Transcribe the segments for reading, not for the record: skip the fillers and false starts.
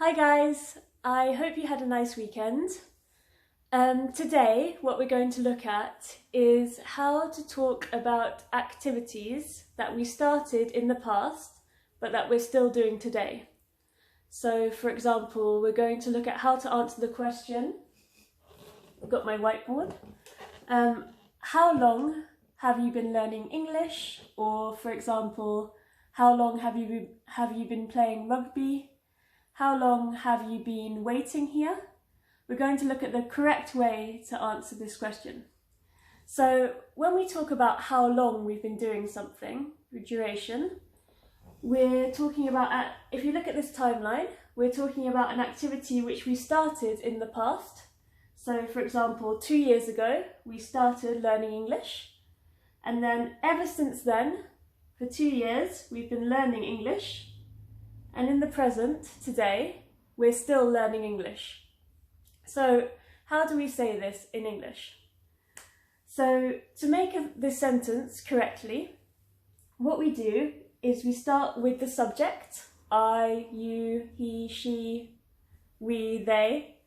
Hi guys, I hope you had a nice weekend. Today what we're going to look at is how to talk about activities that we started in the past but that we're still doing today. So for example, we're going to look at how to answer the question. I've got my whiteboard. How long have you been learning English? Or for example, how long have you been playing rugby? How long have you been waiting here? We're going to look at the correct way to answer this question. So when we talk about how long we've been doing something, the duration, we're talking about, if you look at this timeline, we're talking about an activity which we started in the past. So for example, 2 years ago, we started learning English. And then ever since then, for 2 years, we've been learning English. And in the present, today, we're still learning English. So how do we say this in English? So to make this sentence correctly, what we do is we start with the subject, I, you, he, she, we, they,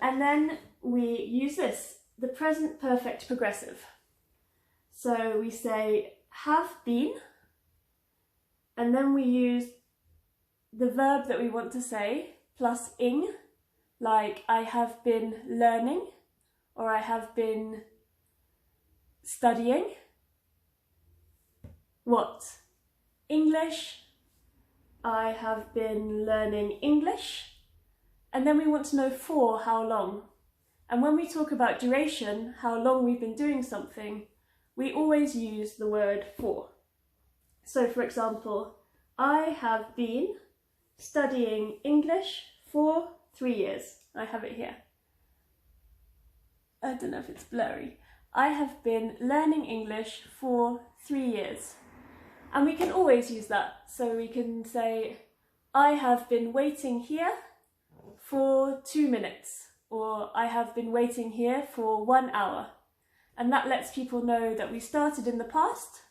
and then we use this, the present perfect progressive. So we say have been, and then we use the verb that we want to say plus ing, like I have been learning or I have been studying. What? English. I have been learning English. And then we want to know for how long. And when we talk about duration, how long we've been doing something, we always use the word for. So for example, I have been studying English for 3 years. I have it here. I don't know if it's blurry. I have been learning English for 3 years. And we can always use that. So we can say, I have been waiting here for 2 minutes, or I have been waiting here for 1 hour. And that lets people know that we started in the past,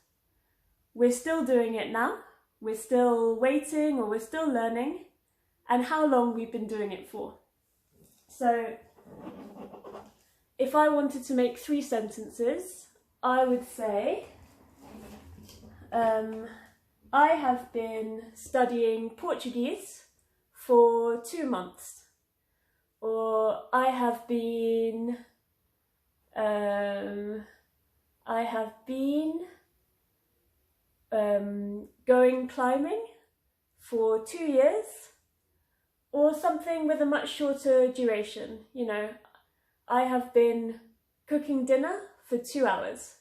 we're still doing it now, we're still waiting or we're still learning, and how long we've been doing it for. So if I wanted to make 3 sentences, I would say, I have been studying Portuguese for 2 months, or I have been going climbing for 2 years, or something with a much shorter duration. You know, I have been cooking dinner for 2 hours.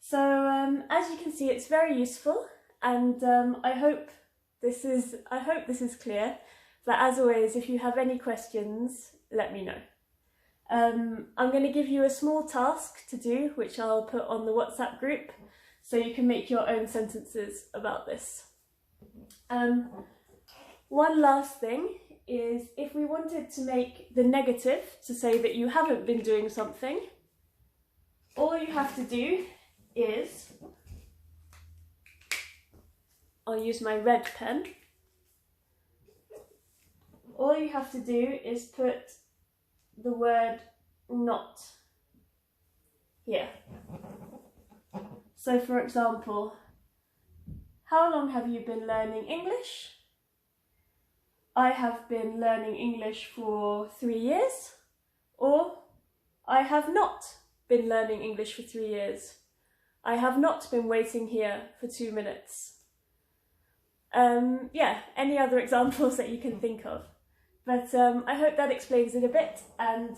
So as you can see, it's very useful, and I hope this is clear. But as always, if you have any questions, let me know. I'm going to give you a small task to do, which I'll put on the WhatsApp group, so you can make your own sentences about this. One last thing is, if we wanted to make the negative to say that you haven't been doing something, all you have to do is, I'll use my red pen, all you have to do is put the word not here. So for example, how long have you been learning English? I have been learning English for 3 years, or I have not been learning English for 3 years. I have not been waiting here for 2 minutes. Yeah, any other examples that you can think of. But I hope that explains it a bit, and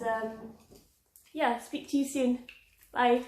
yeah, speak to you soon. Bye.